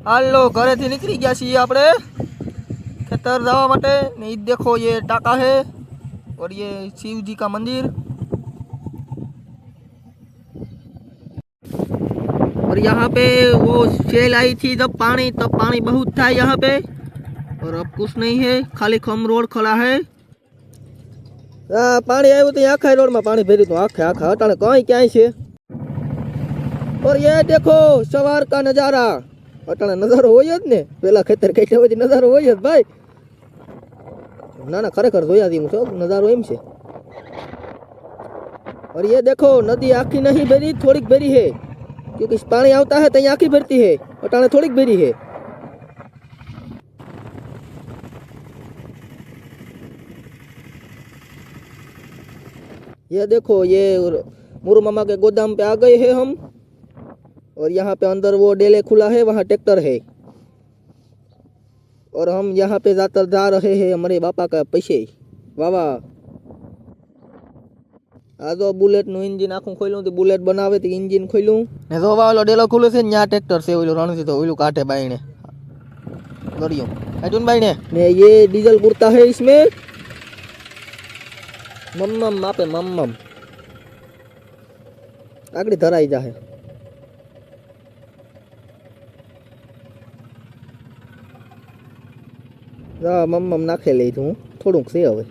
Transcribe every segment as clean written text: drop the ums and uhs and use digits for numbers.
हालो घरे थी निकली गया छी आपणे खेतर जावा माटे ने देखो ये टाका है और ये शिव जी का मंदिर और यहाँ पे वो सेल आई थी तब पानी बहुत था यहाँ पे और अब कुछ नहीं है खाली खम रोड खड़ा है। पानी आयु तो आखा रोड में पानी भेरी तो आखा आखा अटाणे कहीं क्या है। और ये देखो सवार का नजारा अटाणे नजारो हो ने पेला खेतर कैसे बजे नजारो हो भाई ना ना खरेखर जोया थी हूँ नजारो एम से। और ये देखो नदी आखी नहीं भेरी थोड़ी भेरी है क्योंकि पानी आता है तो आखी भरती है अटाणे थोड़ी भेरी है। ये देखो ये मुरु मामा के गोदाम पे आ गए हैं हम और यहाँ पे अंदर वो डेले खुला है वहाँ ट्रैक्टर है और हम यहाँ पे जाकर जा रहे हैं हमारे बापा का पैसे वावा आ जो बुलेट नु इंजिन आखू खोलूं तो बुलेट बनावे तो इंजिन खोलूं ने जो वालो डेलो खुले से न्या ट्रैक्टर से ओलो रणसी तो ओलो काटे बाईने गरियो काटून बाईने ने ये डीजल पुरता है इसमें मम्मम मापे मम्मम आगड़ी धराई जाए। मम्मम नाखे लई हूँ थोड़ुंक से हवे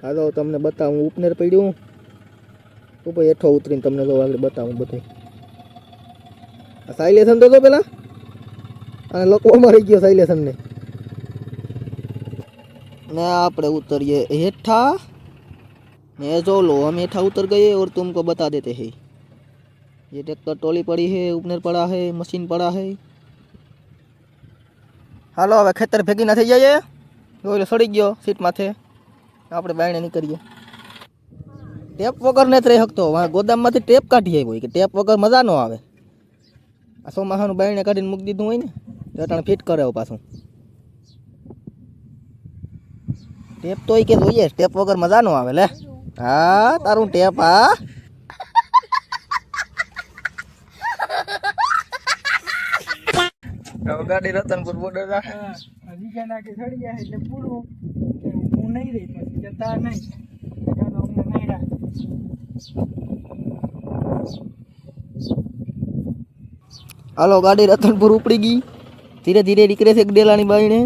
हालो तमने बताऊं उपनेर पड्યું ऊपर हेठो उतरीने तमने जो આગળ बताऊं બધું આ સાઇલેશન તો પેલા અને લોકો મારી ગયો સાઇલેશન ને ने આપણે ઉતરીએ हेठा ने जो लो हम हेठा उतर गए और तुमको बता देते हैं ये ट्रैक्टर टोली पड़ी है उपनेर पड़ा है मशीन पड़ा है। हालो हवे खेतर भेगी ना थई जाए ओलो सड़ी गयो सीट माथे આપણે બાયણે નીકળીએ ટેપ વગર ને રહી શકતો વहाँ ગોદામમાંથી ટેપ કાઢી આવ્યો કે ટેપ વગર મજા ન આવે આ સોમાહાનું બાયણે કાઢીને મૂકી દીધું હોય ને તો અટાણે ફિટ કરે પાછું ટેપ તો કે જોઈએ ટેપ વગર મજા ન આવે લે હા તારું ટેપ આ ગાડી રતનપુર બોર્ડર રાખે રીજાના કે ચડી જાય એટલે પૂરું હું નહીં રહી પછી જતા નહીં ચાલો અમને નહીં રાખ। હાલો ગાડી રતનપુર ઉપડી ગઈ ધીરે ધીરે નીકળે છે ડેલાની બાયણે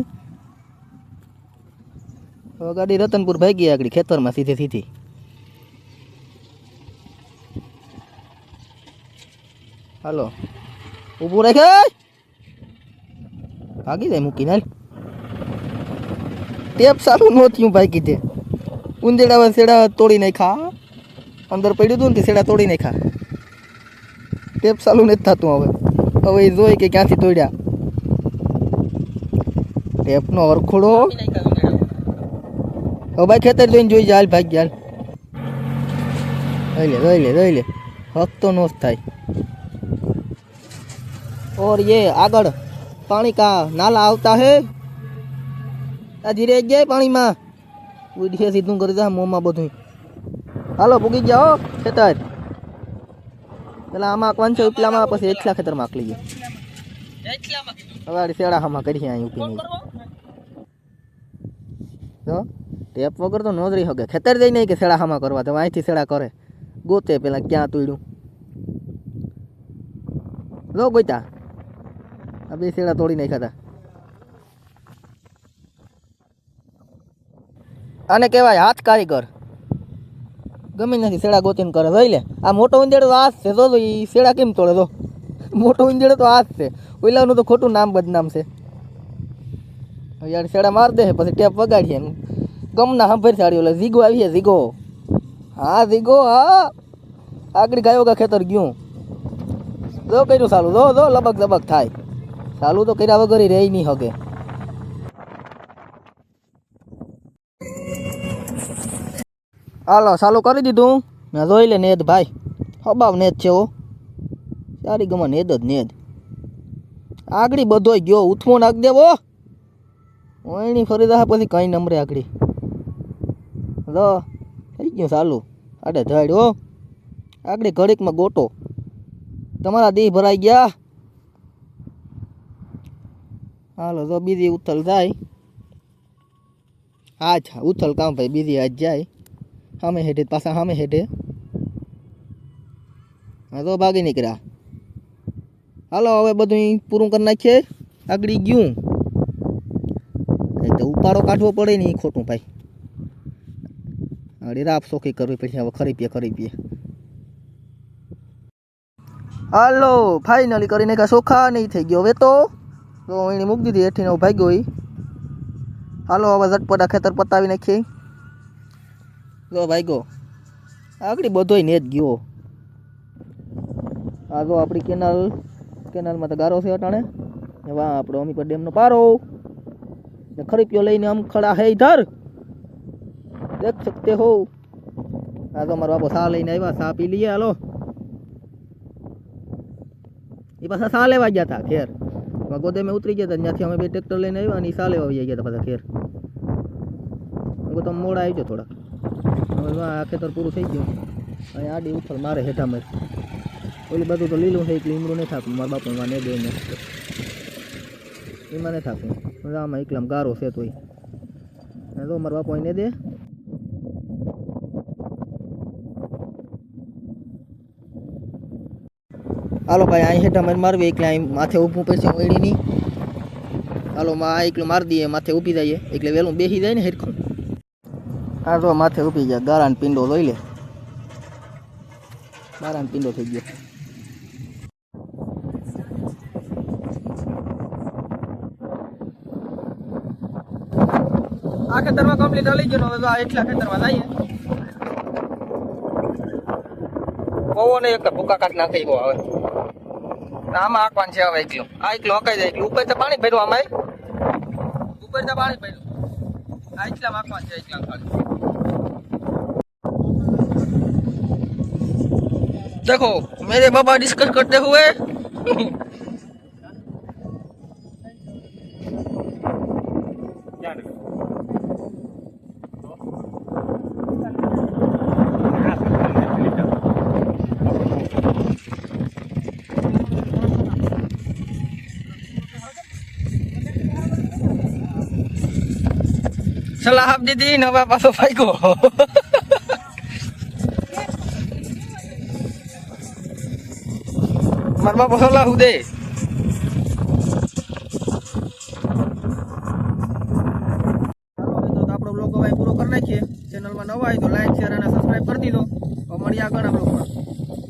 હવે ગાડી રતનપુર ભાગી આગળ ખેતરમાં સીધે સીધી હાલો ઊભું રાખે भागी जाए मूकी ना टेप सारू नो थी भागी थे उंदेड़ा सेड़ा तोड़ी नहीं खा अंदर पड़ू तू सेड़ा तोड़ी नहीं खा टेप सारू नहीं था तू हवे हवे जोई के क्या थी तोड़्या टेप नो हरखोड़ो ओ भाई खेतर जोईने जोई जाल भाग जाल जोई ले हक तो नो थाय। और ये आगळ पानी का नाला आता है धीरे जाए पानी में उड़े सीधू कर जा मोमा बधु हालो पूगी जाओ खेतर पेला आमा कोन छे उपला में પછી એટલા ખેતર માં આકલીએ હવે સેડા હામાં કરી અહીં ઉપી તો ટેપ વગર તો નો જ રહી શકે ખેતર જઈ નહીં કે સેડા હામાં કરવા તો અહીંથી સેડા કરે ગોતે પેલા ક્યાં તોડ્યું લો ગોતા अभी सेड़ा तोड़ी नहीं खाता आने कहवाय हाथ कारीगर गमी नहीं सेड़ा गोतीने करे जोई ले आ मोटो ईंदेड़ो हाथ से जो ई सेड़ा केम तोड़े दो मोटो ईंदेड़ो तो हाथ से ओलानु तो खोटू नाम बदनाम से यार सेड़ा मार दे पछी टेप वगाड़ीए गमना हंभर साड़ी ओला जीगो आवी है जीगो हाँ जीगो हाँ आगड़ी गायो का खेतर गयो जो कर्યું चालू जो जो लबक जबक थाय चालू तो कर्या वगर रही नहीं हगे। हालो चालू कर दीधू मैं जोई ले नेद भाई हबाव नेद छे ओ सारी गमा नेद ज नेद आगड़ी बधोय गयो उथमो नाख देवो ओणी फरी जा પછી કઈ નંબરે આગડી જો થઈ ગયું ચાલુ આડે ધડ હો આગળ ઘડીકમાં ગોટો તમારા દી ભરાઈ ગયા. હાલો તો બીજી ઉથલ જાય. અચ્છા ઉથલ કામ ભાઈ બીજી આજ જાય સામે હેઠે પાછા સામે હેઠે. હા તો ભાગી નીકળ્યા. હાલો હવે બધું પૂરું કરી નાખીએ. આગળી ગયું તો ઉપાડો કાઢવો પડે ને એ ખોટું ભાઈ. અરે રાપ સોખી કરવી પછી હવે ખરીપીએ. હાલો ફાઇનલી કરીને કાંઈ સોખા નહીં થઈ ગયો હવે તો એની મૂકી દીધી હેઠીને ભાગ્યો એ. હાલો હવે ઝટપટા ખેતર પતાવી નાખીએ. જો ભાગ્યો આગળ બધોય ને જ ગયો. આ જો આપણી કેનાલમાં તો ગારો છે અટાણે. વાહ આપણો અમીપર ડેમનો પારો ને ખરીપ્યો લઈને આમ ખડા હે ઇધર દેખ સકતે હો. આ તો મારો બાપો સા લઈને આવ્યા. સા પી લઈએ. હાલો એ પાછા સા લેવા ગયા હતા ખેર. ગોદે મેં ઉતરી ગયા હતા ત્યાંથી અમે બે ટ્રેક્ટર લઈને આવ્યા અને સા લેવા ગયા હતા પાછા ખેર. તમે મોડા આવી જાઓ થોડા. હવે આ ખેતર પૂરું થઈ ગયું. અહીં આડી ઉથલ મારે હેઠા મારે. ઓલી બધું તો લીલું છે એટલે લીમડું નહીં થાકું. મારા બાપુ એમાં ને દે ને એમાં નહીં થાકું. આમાં એકલામ ગારો છે તોય તો મારા બાપુ એને દે. હાલો ભાઈ અહીં હેઠા મારે મારવી એટલે અહીં માથે ઊભું પડશે ઓળીની. હાલો આ એકલું મારી દઈએ માથે ઊભી જઈએ એટલે વહેલું બેસી જાય ને હેઠખું. હા તો માથે ઊભી જાય. ગારાનો પિંડો લઈ લે. ગારાનો પિંડો થઈ ગયો. આ ખેતરમાં કમ્પ્લીટ લઈ ગયો. હવે તો આ એટલા ખેતરમાં જઈએ. પવન એક ભૂકા કાઢ નાખે એવો આવે. આમાં આંકવાન છે હવે એકલો. આ એકલો હકાઈ જાય એટલે ઉપર તો પાણી ભર્યું. આમાં ઉપર તો પાણી ભર્યું. આ એટલા આંકવાન છે એકલા ખાલી. देखो मेरे बाबा डिस्कस करते हुए सलाह आप दीदी नवा पासो भाई को मार बाप सलाह दे